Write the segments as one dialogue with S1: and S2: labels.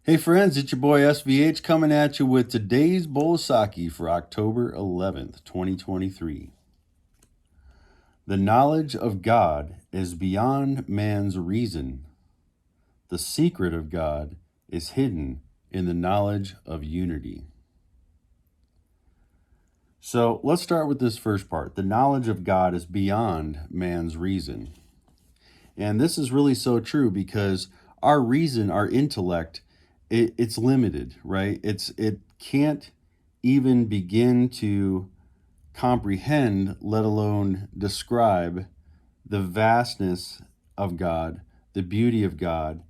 S1: Hey friends, it's your boy SVH coming at you with today's bowl of Saki for October 11th, 2023. The knowledge of God is beyond man's reason. The secret of God is hidden in the knowledge of unity. So let's start with this first part. The knowledge of God is beyond man's reason. And this is really so true because our reason, our intellect, it's limited, right? It can't even begin to comprehend, let alone describe the vastness of God, the beauty of God,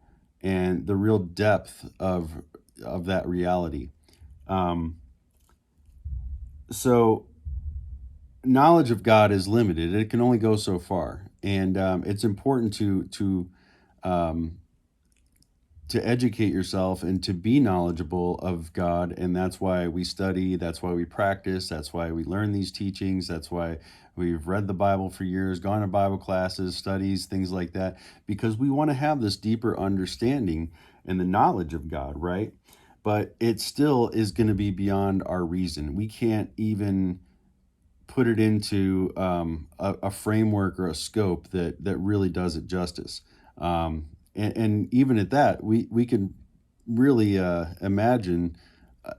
S1: and the real depth of that reality. Um, so knowledge of God is limited; it can only go so far, and it's important um, to educate yourself and to be knowledgeable of God. And that's why we study, that's why we practice, that's why we learn these teachings, that's why we've read the Bible for years, gone to Bible classes, studies, things like that, because we want to have this deeper understanding and the knowledge of God, right? But it still is going to be beyond our reason. We can't even put it into a framework or a scope that really does it justice. And even at that, we can really imagine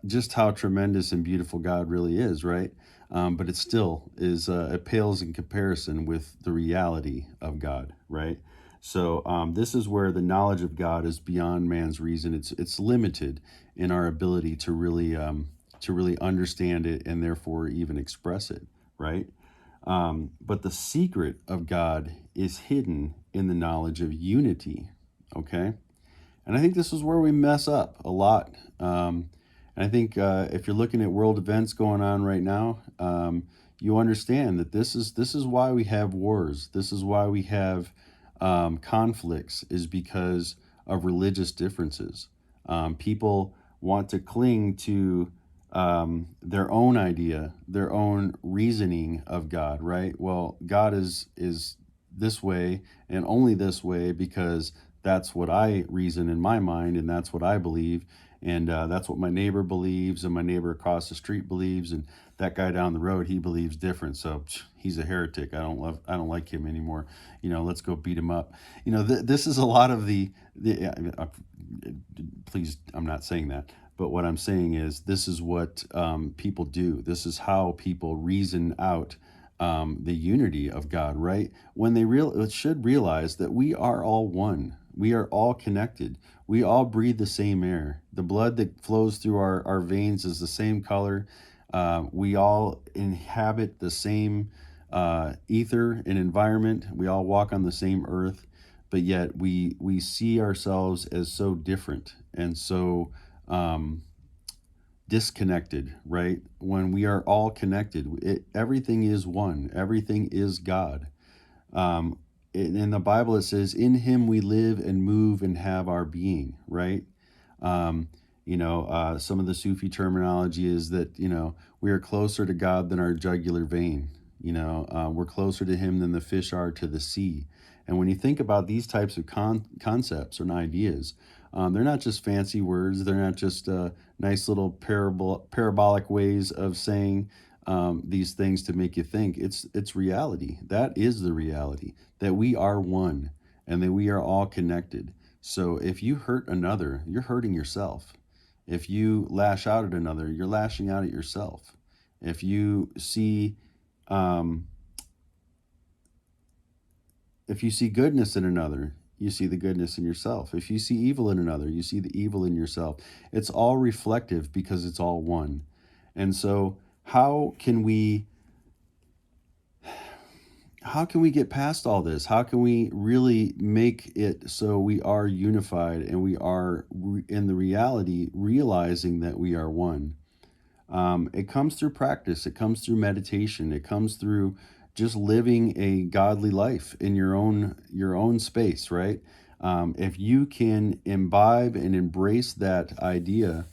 S1: just how tremendous and beautiful God really is, right? But it still is, it pales in comparison with the reality of God, right? So this is where the knowledge of God is beyond man's reason. It's limited in our ability to really understand it and therefore even express it, right? But the secret of God is hidden in the knowledge of unity, okay? And I think this is where we mess up a lot. And I think if you're looking at world events going on right now, you understand that this is why we have wars. This is why we have conflicts, is because of religious differences. People want to cling to their own idea, their own reasoning of God. Right? Well, God is this way and only this way because that's what I reason in my mind, and that's what I believe, and that's what my neighbor believes, and my neighbor across the street believes, and that guy down the road, he believes different. So he's a heretic. I don't like him anymore. Let's go beat him up. This is a lot of please, I'm not saying that. But what I'm saying is, this is what people do. This is how people reason out the unity of God, right? When they should realize that we are all one. We are all connected. We all breathe the same air. The blood that flows through our veins is the same color. We all inhabit the same ether and environment. We all walk on the same earth, but yet we see ourselves as so different and so disconnected, right? When we are all connected, everything is one, everything is God. In the Bible, it says, "In Him we live and move and have our being," right? Um, some of the Sufi terminology is that, we are closer to God than our jugular vein. We're closer to Him than the fish are to the sea. And when you think about these types of concepts and ideas, they're not just fancy words. They're not just nice little parabolic ways of saying these things to make you think. It's reality. That is the reality, that we are one and that we are all connected. So if you hurt another, you're hurting yourself. If you lash out at another, you're lashing out at yourself. If you see um, if you see goodness in another, you see the goodness in yourself. If you see evil in another, you see the evil in yourself. It's all reflective because it's all one. And so, how can we get past all this? How can we really make it so we are unified and we are in the reality realizing that we are one? It comes through practice. It comes through meditation. It comes through just living a godly life in your own space, right? If you can imbibe and embrace that idea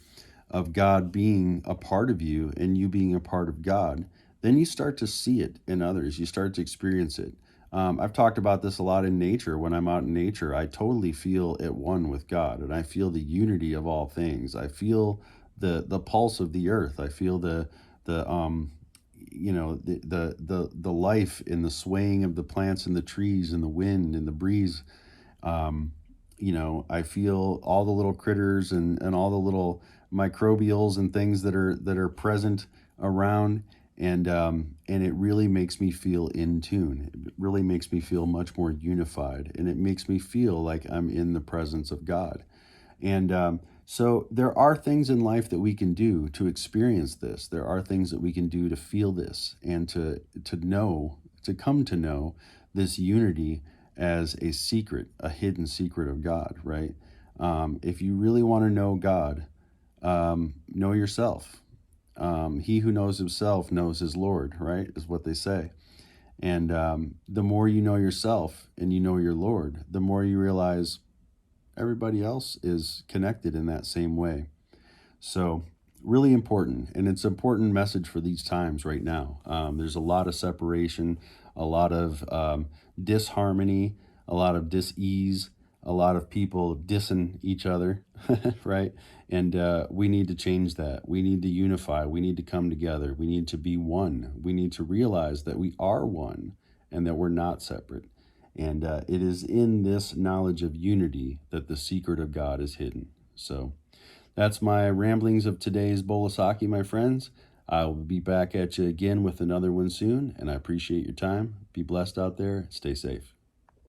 S1: of God being a part of you and you being a part of God, then you start to see it in others. You start to experience it. I've talked about this a lot in nature. When I'm out in nature, I totally feel at one with God, and I feel the unity of all things. I feel the pulse of the earth. I feel the the life in the swaying of the plants and the trees and the wind and the breeze. um, I feel all the little critters and all the little microbials and things that are present around, and it really makes me feel in tune. It really makes me feel much more unified, and it makes me feel like I'm in the presence of God. And there are things in life that we can do to experience this. There are things that we can do to feel this and to come to know this unity as a secret, a hidden secret of God, right? If you really want to know God, know yourself. He who knows himself knows his Lord, right? Is what they say. And the more you know yourself and you know your Lord, the more you realize everybody else is connected in that same way. So, really important. And it's an important message for these times right now. There's a lot of separation, a lot of disharmony, a lot of dis-ease, a lot of people dissing each other, right? And we need to change that. We need to unify. We need to come together. We need to be one. We need to realize that we are one and that we're not separate. And it is in this knowledge of unity that the secret of God is hidden. So that's my ramblings of today's bowl of Saki, my friends. I will be back at you again with another one soon, and I appreciate your time. Be blessed out there. Stay safe.